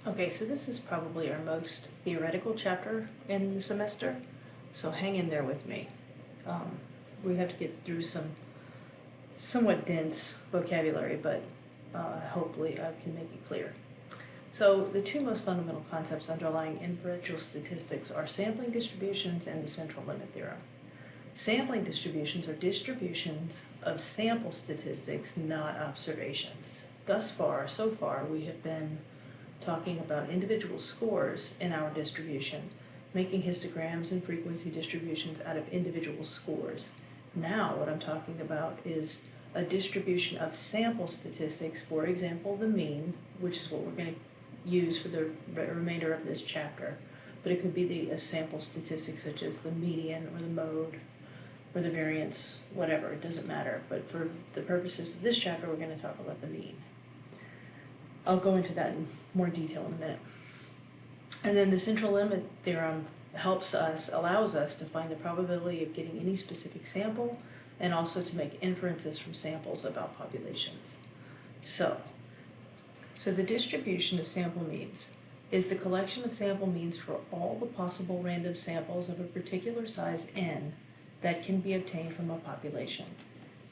Okay, so this is probably our most theoretical chapter in the semester, so hang in there with me. We have to get through some somewhat dense vocabulary, but hopefully I can make it clear. So the two most fundamental concepts underlying inferential statistics are sampling distributions and the central limit theorem. Sampling distributions are distributions of sample statistics, not observations. So far, we have been talking about individual scores in our distribution, making histograms and frequency distributions out of individual scores. Now what I'm talking about is a distribution of sample statistics, for example, the mean, which is what we're going to use for the remainder of this chapter. But it could be a sample statistic such as the median or the mode or the variance, whatever, it doesn't matter. But for the purposes of this chapter, we're going to talk about the mean. I'll go into that in more detail in a minute. And then the central limit theorem allows us to find the probability of getting any specific sample and also to make inferences from samples about populations. So the distribution of sample means is the collection of sample means for all the possible random samples of a particular size n that can be obtained from a population.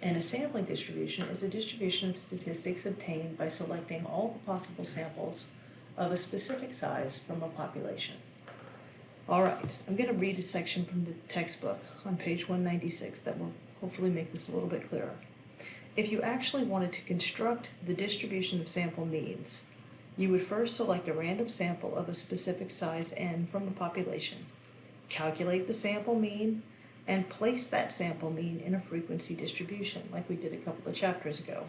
And a sampling distribution is a distribution of statistics obtained by selecting all the possible samples of a specific size from a population. All right, I'm going to read a section from the textbook on page 196 that will hopefully make this a little bit clearer. If you actually wanted to construct the distribution of sample means, you would first select a random sample of a specific size n from a population, calculate the sample mean, and place that sample mean in a frequency distribution like we did a couple of chapters ago.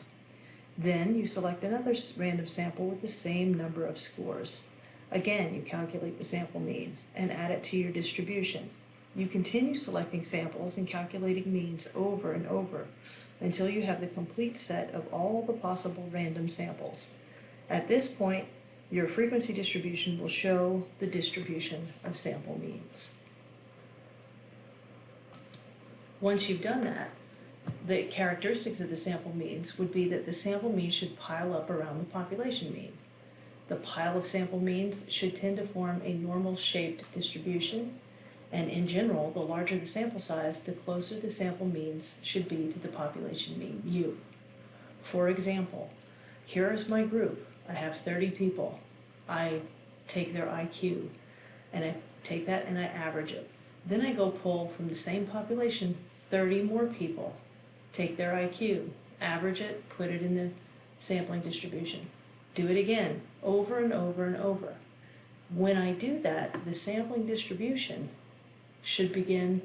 Then you select another random sample with the same number of scores. Again, you calculate the sample mean and add it to your distribution. You continue selecting samples and calculating means over and over until you have the complete set of all the possible random samples. At this point, your frequency distribution will show the distribution of sample means. Once you've done that, the characteristics of the sample means would be that the sample mean should pile up around the population mean. The pile of sample means should tend to form a normal shaped distribution, and in general, the larger the sample size, the closer the sample means should be to the population mean, mu. For example, here is my group. I have 30 people. I take their IQ, and I take that and I average it. Then I go pull from the same population 30 more people, take their IQ, average it, put it in the sampling distribution. Do it again, over and over and over. When I do that, the sampling distribution should begin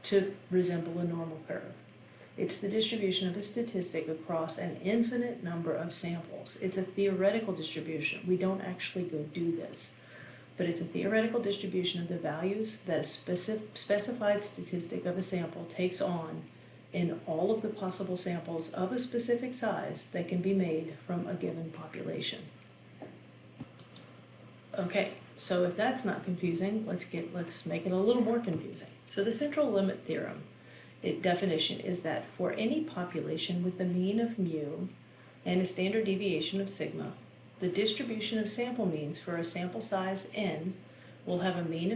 to resemble a normal curve. It's the distribution of a statistic across an infinite number of samples. It's a theoretical distribution. We don't actually go do this. But it's a theoretical distribution of the values that a specified statistic of a sample takes on in all of the possible samples of a specific size that can be made from a given population. Okay, so if that's not confusing, let's make it a little more confusing. So the central limit theorem, definition is that for any population with a mean of mu and a standard deviation of sigma, the distribution of sample means for a sample size n will have a mean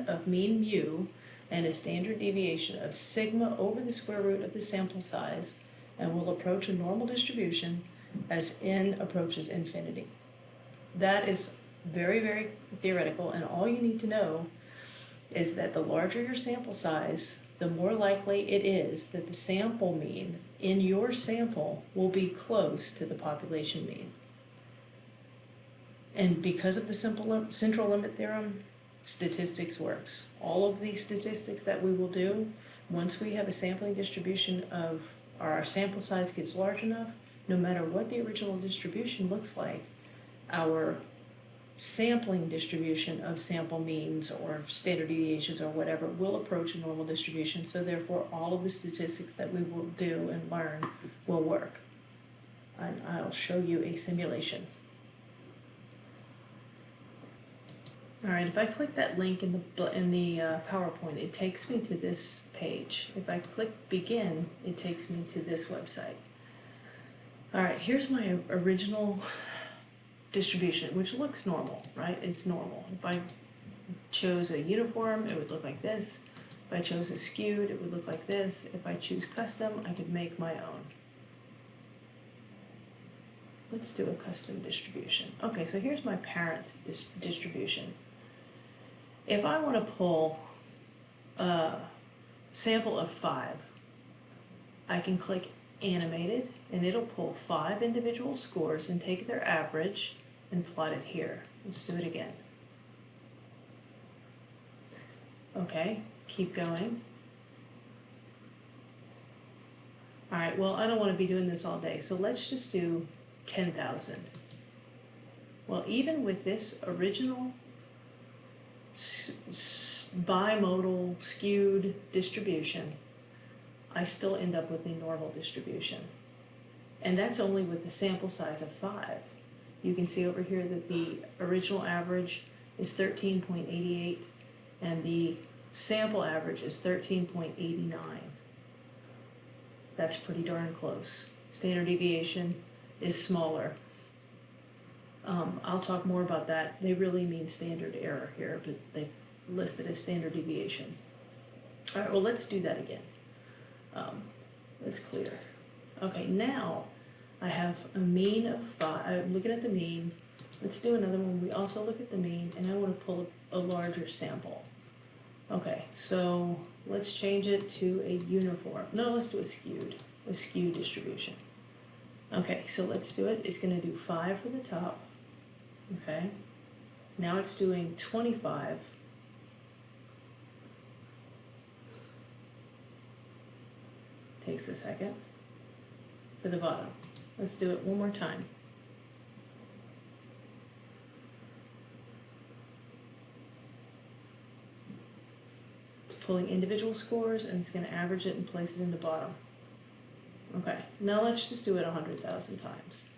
of mean mu and a standard deviation of sigma over the square root of the sample size, and will approach a normal distribution as n approaches infinity. That is very, very theoretical, and all you need to know is that the larger your sample size, the more likely it is that the sample mean in your sample will be close to the population mean. And because of the central limit theorem, statistics works. All of these statistics that we will do, once we have a sampling distribution of, or our sample size gets large enough, no matter what the original distribution looks like, our sampling distribution of sample means or standard deviations or whatever will approach a normal distribution, so therefore all of the statistics that we will do and learn will work. And I'll show you a simulation. All right, if I click that link in the PowerPoint, it takes me to this page. If I click begin, it takes me to this website. All right, here's my original distribution, which looks normal, right? It's normal. If I chose a uniform, it would look like this. If I chose a skewed, it would look like this. If I choose custom, I could make my own. Let's do a custom distribution. Okay, so here's my parent distribution. If I want to pull a sample of 5, I can click animated and it'll pull 5 individual scores and take their average and plot it here. Let's do it again. Okay, keep going. All right, well, I don't want to be doing this all day, so let's just do 10,000. Well, even with this original bimodal skewed distribution, I still end up with a normal distribution. And that's only with a sample size of 5. You can see over here that the original average is 13.88 and the sample average is 13.89. That's pretty darn close. Standard deviation is smaller. I'll talk more about that. They really mean standard error here, but they list it as standard deviation. All right, well, let's do that again. Let's clear. Okay, now I have a mean of 5. I'm looking at the mean. Let's do another one. We also look at the mean, and I want to pull a larger sample. Okay, so let's change it to a uniform. No, let's do a skewed distribution. Okay, so let's do it. It's going to do 5 for the top. Okay, now it's doing 25. Takes a second for the bottom. Let's do it one more time. It's pulling individual scores and it's going to average it and place it in the bottom. Okay, now let's just do it 100,000 times.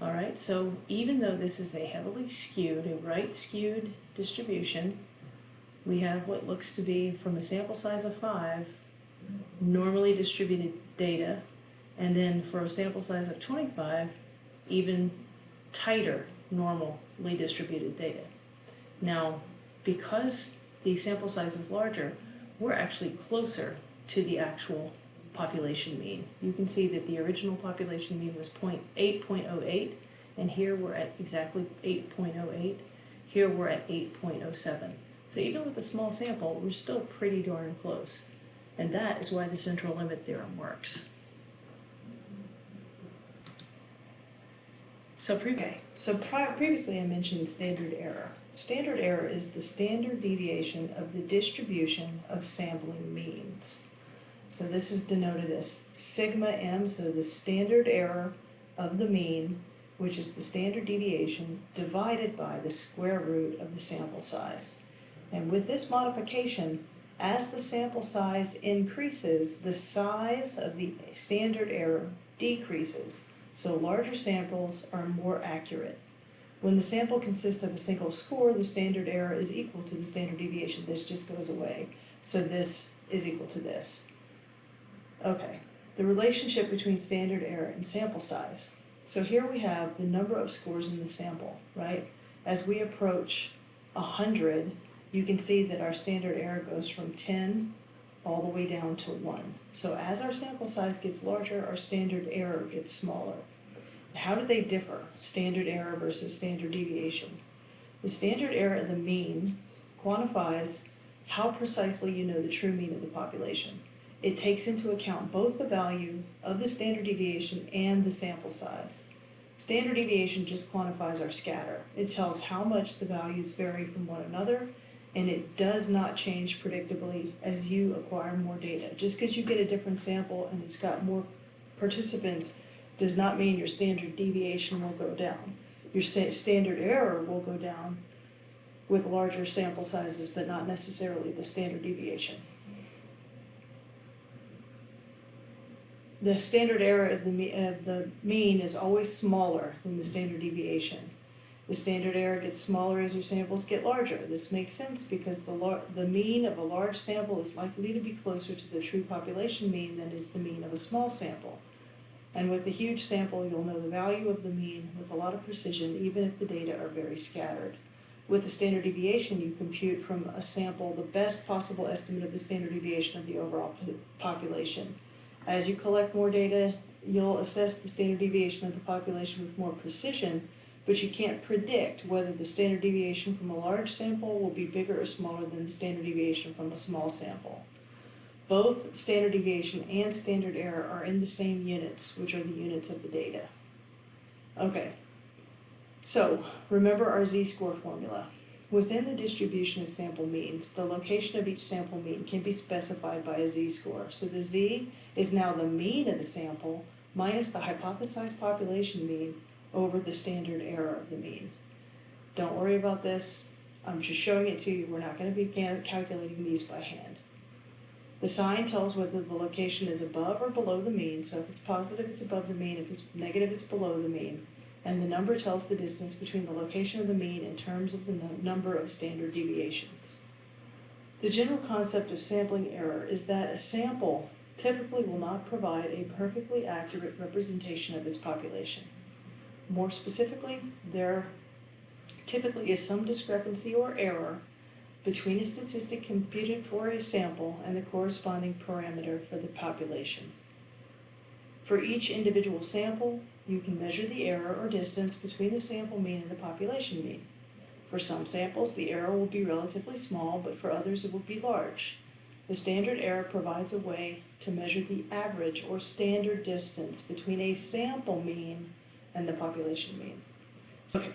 All right, so even though this is a heavily skewed, a right skewed distribution, we have what looks to be, from a sample size of 5, normally distributed data, and then for a sample size of 25, even tighter normally distributed data. Now, because the sample size is larger, we're actually closer to the actual population mean. You can see that the original population mean was 8.08, and here we're at exactly 8.08. Here we're at 8.07. So even with a small sample, we're still pretty darn close. And that is why the central limit theorem works. So previously I mentioned standard error. Standard error is the standard deviation of the distribution of sampling means. So this is denoted as sigma m, so the standard error of the mean, which is the standard deviation, divided by the square root of the sample size. And with this modification, as the sample size increases, the size of the standard error decreases, so larger samples are more accurate. When the sample consists of a single score, the standard error is equal to the standard deviation. This just goes away. So this is equal to this. Okay, the relationship between standard error and sample size. So here we have the number of scores in the sample, right? As we approach 100, you can see that our standard error goes from 10 all the way down to 1. So as our sample size gets larger, our standard error gets smaller. How do they differ, standard error versus standard deviation? The standard error of the mean quantifies how precisely you know the true mean of the population. It takes into account both the value of the standard deviation and the sample size. Standard deviation just quantifies our scatter. It tells how much the values vary from one another, and it does not change predictably as you acquire more data. Just because you get a different sample and it's got more participants does not mean your standard deviation will go down. Your standard error will go down with larger sample sizes, but not necessarily the standard deviation. The standard error of the mean is always smaller than the standard deviation. The standard error gets smaller as your samples get larger. This makes sense because the mean of a large sample is likely to be closer to the true population mean than is the mean of a small sample. And with a huge sample, you'll know the value of the mean with a lot of precision, even if the data are very scattered. With the standard deviation, you compute from a sample the best possible estimate of the standard deviation of the overall population. As you collect more data, you'll assess the standard deviation of the population with more precision, but you can't predict whether the standard deviation from a large sample will be bigger or smaller than the standard deviation from a small sample. Both standard deviation and standard error are in the same units, which are the units of the data. Okay, so remember our z-score formula. Within the distribution of sample means, the location of each sample mean can be specified by a z-score. So the z is now the mean of the sample minus the hypothesized population mean over the standard error of the mean. Don't worry about this. I'm just showing it to you. We're not going to be calculating these by hand. The sign tells whether the location is above or below the mean. So if it's positive, it's above the mean. If it's negative, it's below the mean. And the number tells the distance between the location of the mean in terms of the number of standard deviations. The general concept of sampling error is that a sample typically will not provide a perfectly accurate representation of its population. More specifically, there typically is some discrepancy or error between a statistic computed for a sample and the corresponding parameter for the population. For each individual sample, you can measure the error or distance between the sample mean and the population mean. For some samples, the error will be relatively small, but for others it will be large. The standard error provides a way to measure the average or standard distance between a sample mean and the population mean. Okay,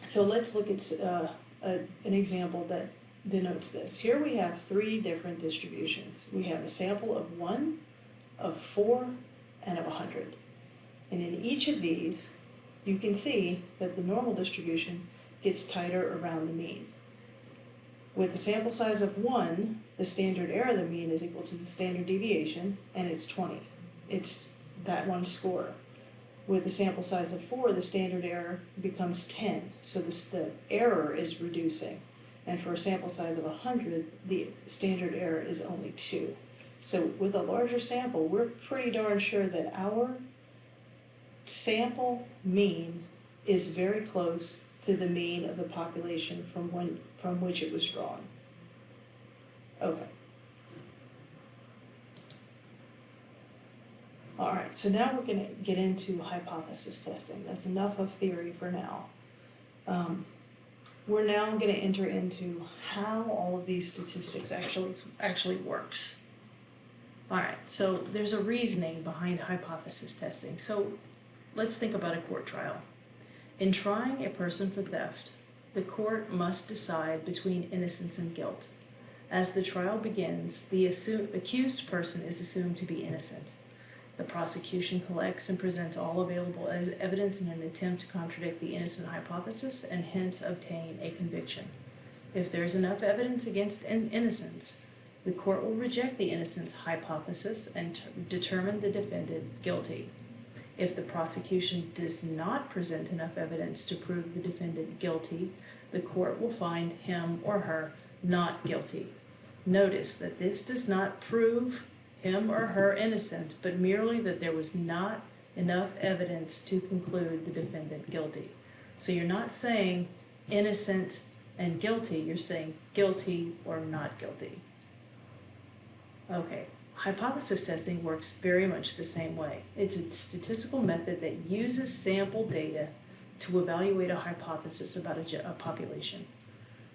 so let's look at an example that denotes this. Here we have three different distributions. We have a sample of 1, of 4, and of 100. And in each of these, you can see that the normal distribution gets tighter around the mean. With a sample size of 1, the standard error of the mean is equal to the standard deviation, and it's 20. It's that one score. With a sample size of 4, the standard error becomes 10, so the error is reducing. And for a sample size of 100, the standard error is only 2. So with a larger sample, we're pretty darn sure that our sample mean is very close to the mean of the population from which it was drawn. Okay. All right, so now we're going to get into hypothesis testing. That's enough of theory for now. We're now going to enter into how all of these statistics actually works. All right, so there's a reasoning behind hypothesis testing. So let's think about a court trial. In trying a person for theft, the court must decide between innocence and guilt. As the trial begins, the accused person is assumed to be innocent. The prosecution collects and presents all available as evidence in an attempt to contradict the innocent hypothesis and hence obtain a conviction. If there is enough evidence against innocence, the court will reject the innocence hypothesis and determine the defendant guilty. If the prosecution does not present enough evidence to prove the defendant guilty, the court will find him or her not guilty. Notice that this does not prove him or her innocent, but merely that there was not enough evidence to conclude the defendant guilty. So you're not saying innocent and guilty, you're saying guilty or not guilty. Okay, hypothesis testing works very much the same way. It's a statistical method that uses sample data to evaluate a hypothesis about a population.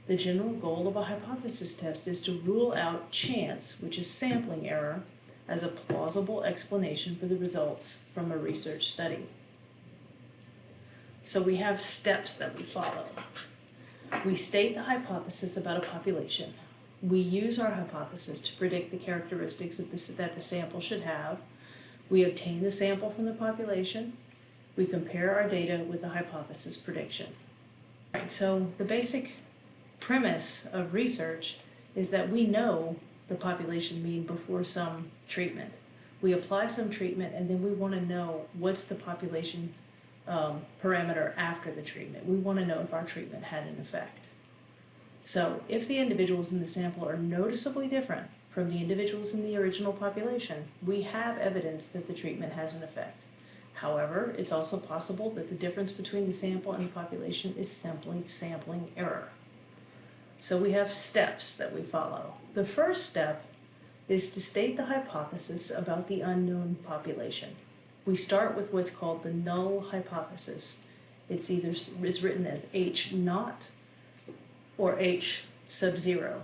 The general goal of a hypothesis test is to rule out chance, which is sampling error, as a plausible explanation for the results from a research study. So we have steps that we follow. We state the hypothesis about a population. We use our hypothesis to predict the characteristics that the sample should have. We obtain the sample from the population. We compare our data with the hypothesis prediction. All right, so the basic premise of research is that we know the population mean before some treatment. We apply some treatment and then we want to know what's the population parameter after the treatment. We want to know if our treatment had an effect. So if the individuals in the sample are noticeably different from the individuals in the original population, we have evidence that the treatment has an effect. However, it's also possible that the difference between the sample and the population is simply sampling error. So we have steps that we follow. The first step is to state the hypothesis about the unknown population. We start with what's called the null hypothesis. It's written as H naught or H sub 0.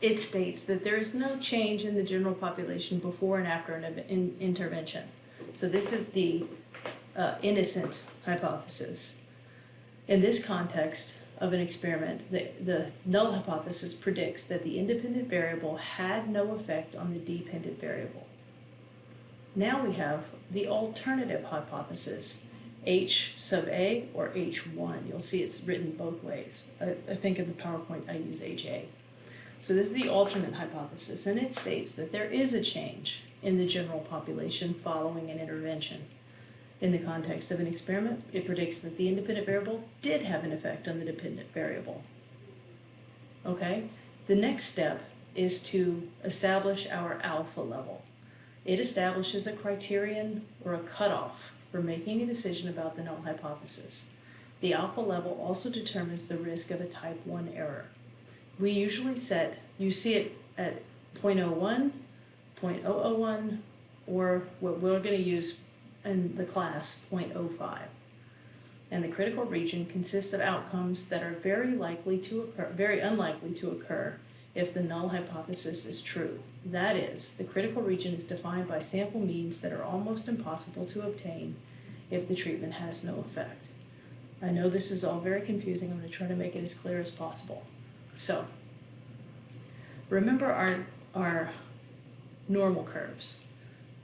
It states that there is no change in the general population before and after an intervention. So this is the innocent hypothesis. In this context of an experiment, the null hypothesis predicts that the independent variable had no effect on the dependent variable. Now we have the alternative hypothesis, H sub A or H1. You'll see it's written both ways. I think in the PowerPoint I use HA. So this is the alternate hypothesis, and it states that there is a change in the general population following an intervention. In the context of an experiment, it predicts that the independent variable did have an effect on the dependent variable. Okay? The next step is to establish our alpha level. It establishes a criterion or a cutoff for making a decision about the null hypothesis. The alpha level also determines the risk of a type 1 error. We usually set, you see it at 0.01, 0.001, or what we're going to use in the class, 0.05. And the critical region consists of outcomes that are very unlikely to occur if the null hypothesis is true. That is, the critical region is defined by sample means that are almost impossible to obtain if the treatment has no effect. I know this is all very confusing. I'm going to try to make it as clear as possible. So, remember our normal curves.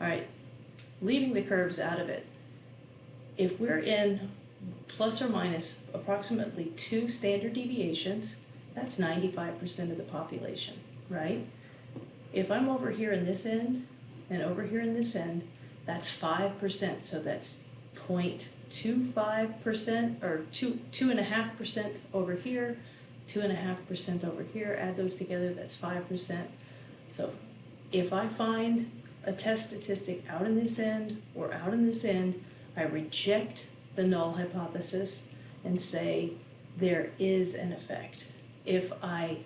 All right, leaving the curves out of it, if we're in plus or minus approximately 2 standard deviations, that's 95% of the population, right? If I'm over here in this end and over here in this end, that's 5%, so that's 0.25% or 2.5% over here, 2.5% over here. Add those together, that's 5%. So if I find a test statistic out in this end or out in this end, I reject the null hypothesis and say there is an effect. If I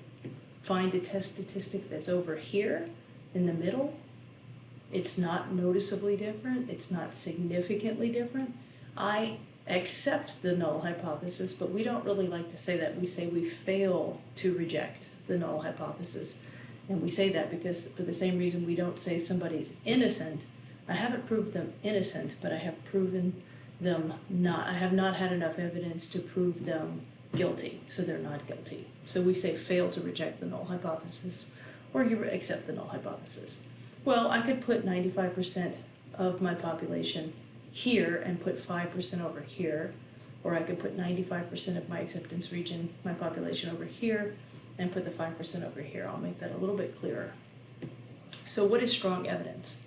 find a test statistic that's over here in the middle, it's not noticeably different, it's not significantly different, I accept the null hypothesis, but we don't really like to say that. We say we fail to reject the null hypothesis. And we say that because for the same reason we don't say somebody's innocent. I haven't proved them innocent, but I have proven them not. I have not had enough evidence to prove them guilty, so they're not guilty. So we say fail to reject the null hypothesis, or you accept the null hypothesis. Well, I could put 95% of my population here and put 5% over here, or I could put 95% of my acceptance region, my population over here, and put the 5% over here. I'll make that a little bit clearer. So what is strong evidence?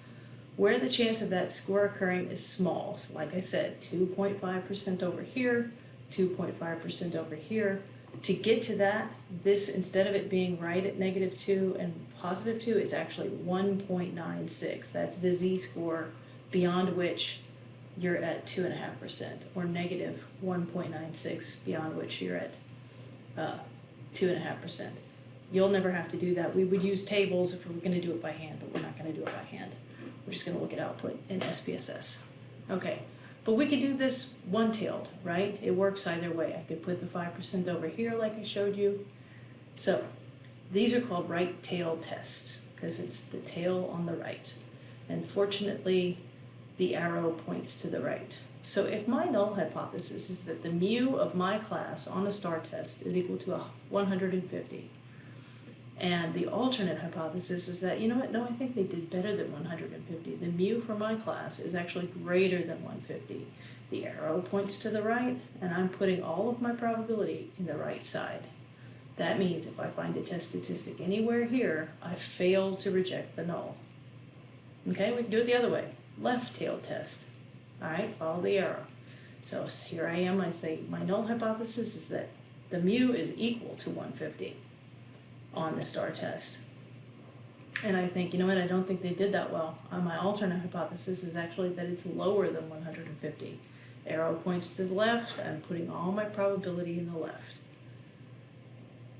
Where the chance of that score occurring is small. So like I said, 2.5% over here, 2.5% over here. To get to that, this, instead of it being right at -2 and +2, it's actually 1.96. That's the z-score beyond which you're at 2.5%, or -1.96 beyond which you're at 2.5%. You'll never have to do that. We would use tables if we were going to do it by hand, but we're not going to do it by hand. We're just going to look at output in SPSS. Okay, but we could do this one-tailed, right? It works either way. I could put the 5% over here like I showed you. So these are called right-tailed tests because it's the tail on the right. And fortunately, the arrow points to the right. So if my null hypothesis is that the mu of my class on a star test is equal to 150, and the alternate hypothesis is that, you know what, no, I think they did better than 150. The mu for my class is actually greater than 150. The arrow points to the right, and I'm putting all of my probability in the right side. That means if I find a test statistic anywhere here, I fail to reject the null. Okay, we can do it the other way. Left-tailed test. All right, follow the arrow. So here I am, I say my null hypothesis is that the mu is equal to 150 on the star test. And I think, you know what, I don't think they did that well. My alternate hypothesis is actually that it's lower than 150. Arrow points to the left, I'm putting all my probability in the left.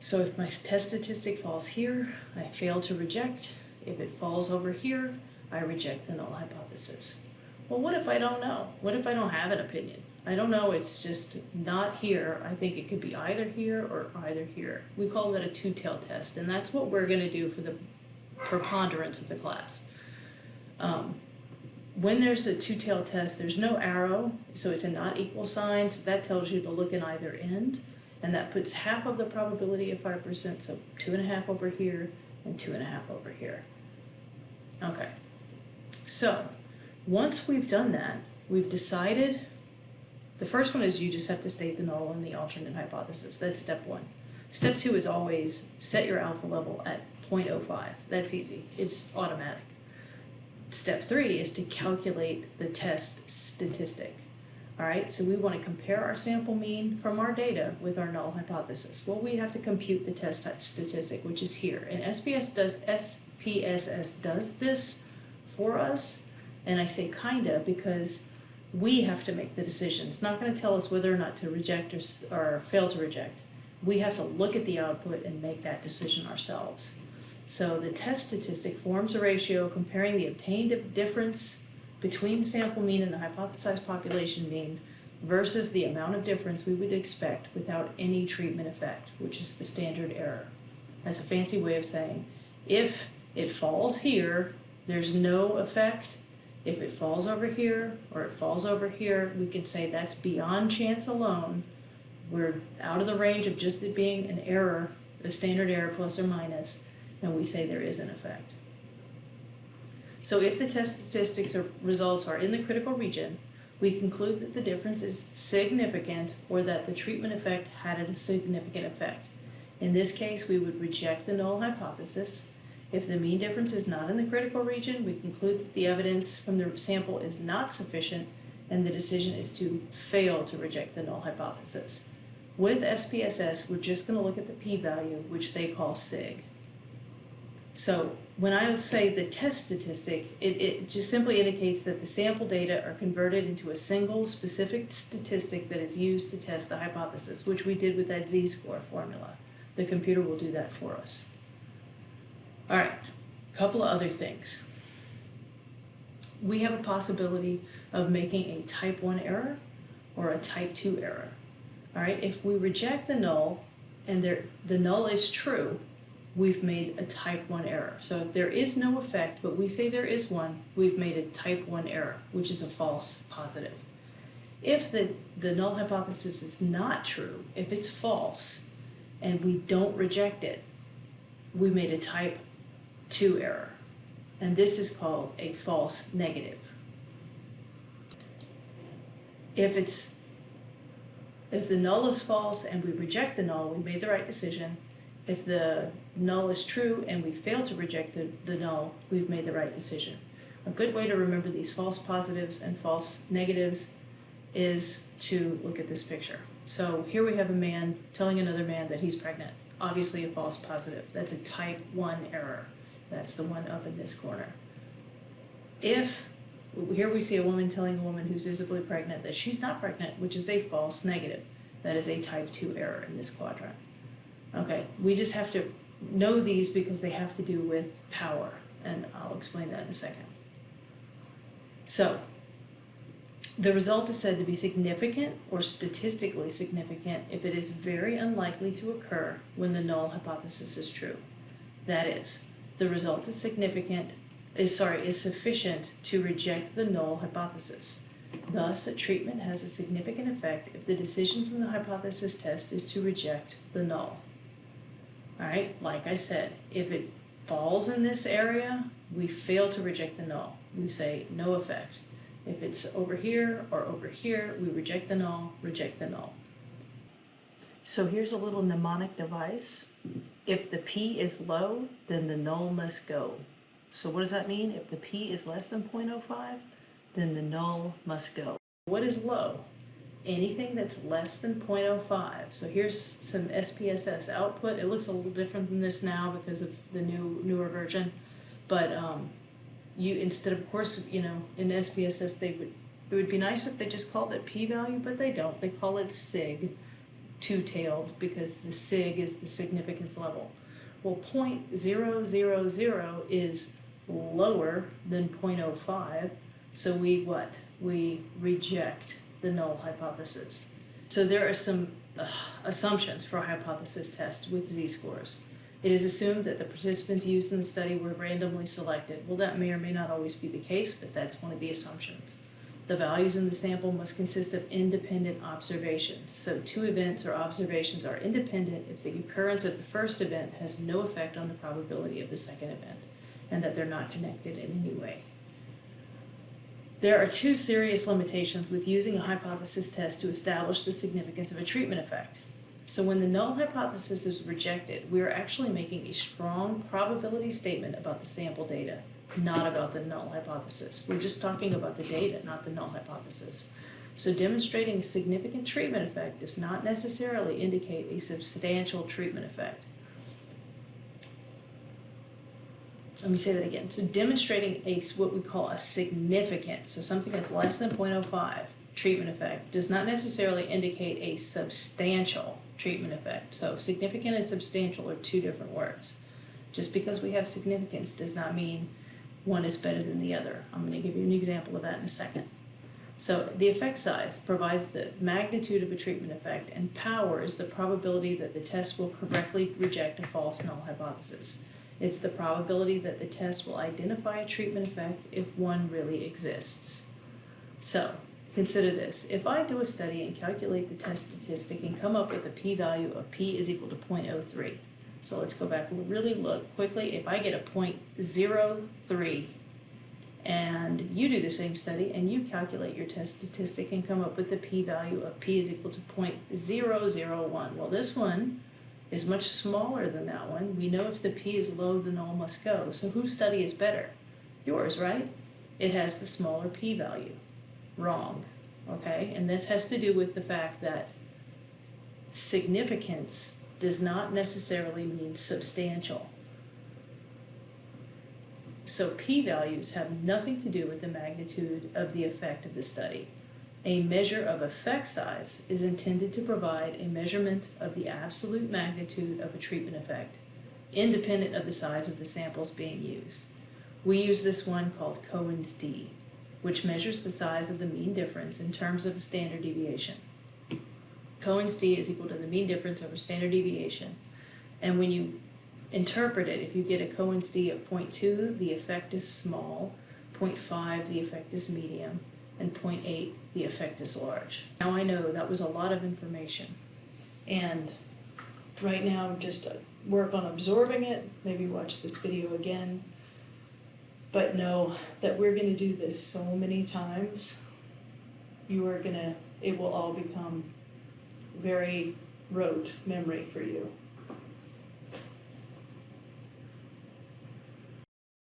So if my test statistic falls here, I fail to reject. If it falls over here, I reject the null hypothesis. Well, what if I don't know? What if I don't have an opinion? I don't know, it's just not here. I think it could be either here or either here. We call that a two-tailed test, and that's what we're going to do for the preponderance of the class. When there's a two-tailed test, there's no arrow, so it's a not equal sign, so that tells you to look in either end, and that puts half of the probability of 5%, so 2.5 over here and 2.5 over here. Okay, so once we've done that, we've decided, the first one is you just have to state the null and the alternate hypothesis. That's step one. Step two is always set your alpha level at 0.05. That's easy. It's automatic. Step three is to calculate the test statistic. All right, so we want to compare our sample mean from our data with our null hypothesis. Well, we have to compute the test statistic, which is here. And SPSS does this for us, and I say kinda because we have to make the decision. It's not going to tell us whether or not to reject or fail to reject. We have to look at the output and make that decision ourselves. So the test statistic forms a ratio comparing the obtained difference between the sample mean and the hypothesized population mean versus the amount of difference we would expect without any treatment effect, which is the standard error. That's a fancy way of saying if it falls here, there's no effect. If it falls over here or it falls over here, we can say that's beyond chance alone. We're out of the range of just it being an error, a standard error plus or minus, and we say there is an effect. So if the test statistics or results are in the critical region, we conclude that the difference is significant or that the treatment effect had a significant effect. In this case, we would reject the null hypothesis. If the mean difference is not in the critical region, we conclude that the evidence from the sample is not sufficient and the decision is to fail to reject the null hypothesis. With SPSS, we're just going to look at the p-value, which they call sig. So when I say the test statistic, it just simply indicates that the sample data are converted into a single specific statistic that is used to test the hypothesis, which we did with that z-score formula. The computer will do that for us. All right, a couple of other things. We have a possibility of making a type 1 error or a type 2 error. All right, if we reject the null and the null is true, we've made a type 1 error. So if there is no effect, but we say there is one, we've made a type 1 error, which is a false positive. If the null hypothesis is not true, if it's false, and we don't reject it, we made a type 2 error. And this is called a false negative. If the null is false and we reject the null, we made the right decision. If the null is true and we fail to reject the null, we've made the right decision. A good way to remember these false positives and false negatives is to look at this picture. So here we have a man telling another man that he's pregnant. Obviously a false positive. That's a type 1 error. That's the one up in this corner. Here we see a woman telling a woman who's visibly pregnant that she's not pregnant, which is a false negative. That is a type 2 error in this quadrant. Okay, we just have to know these because they have to do with power, and I'll explain that in a second. So, the result is said to be significant or statistically significant if it is very unlikely to occur when the null hypothesis is true. That is, the result is sufficient to reject the null hypothesis. Thus, a treatment has a significant effect if the decision from the hypothesis test is to reject the null. All right, like I said, if it falls in this area, we fail to reject the null. We say no effect. If it's over here or over here, we reject the null, reject the null. So here's a little mnemonic device. If the p is low, then the null must go. So what does that mean? If the p is less than 0.05, then the null must go. What is low? Anything that's less than 0.05. So here's some SPSS output. It looks a little different than this now because of the newer version. But instead of course, in SPSS it would be nice if they just called it p-value, but they don't. They call it sig, two-tailed, because the sig is the significance level. Well, 0.000 is lower than 0.05, so we reject the null hypothesis. So there are some assumptions for a hypothesis test with z-scores. It is assumed that the participants used in the study were randomly selected. Well, that may or may not always be the case, but that's one of the assumptions. The values in the sample must consist of independent observations. So 2 events or observations are independent if the occurrence of the first event has no effect on the probability of the second event, and that they're not connected in any way. There are 2 serious limitations with using a hypothesis test to establish the significance of a treatment effect. So when the null hypothesis is rejected, we are actually making a strong probability statement about the sample data, not about the null hypothesis. We're just talking about the data, not the null hypothesis. So demonstrating a significant treatment effect does not necessarily indicate a substantial treatment effect. Let me say that again. So demonstrating what we call a significant, so something that's less than 0.05 treatment effect, does not necessarily indicate a substantial treatment effect. So significant and substantial are 2 different words. Just because we have significance does not mean one is better than the other. I'm going to give you an example of that in a second. So the effect size provides the magnitude of a treatment effect, and power is the probability that the test will correctly reject a false null hypothesis. It's the probability that the test will identify a treatment effect if one really exists. So consider this. If I do a study and calculate the test statistic and come up with a p-value of p is equal to 0.03. So let's go back and really look quickly. If I get a 0.03 and you do the same study and you calculate your test statistic and come up with a p-value of p is equal to 0.001. Well, this one is much smaller than that one. We know if the p is low, the null must go. So whose study is better? Yours, right? It has the smaller p-value. Wrong. Okay? And this has to do with the fact that significance does not necessarily mean substantial. So p-values have nothing to do with the magnitude of the effect of the study. A measure of effect size is intended to provide a measurement of the absolute magnitude of a treatment effect, independent of the size of the samples being used. We use this one called Cohen's d, which measures the size of the mean difference in terms of a standard deviation. Cohen's d is equal to the mean difference over standard deviation. And when you interpret it, if you get a Cohen's d of 0.2, the effect is small, 0.5, the effect is medium, and 0.8, the effect is large. Now I know that was a lot of information, and right now just work on absorbing it, maybe watch this video again, but know that we're going to do this so many times, it will all become very rote memory for you.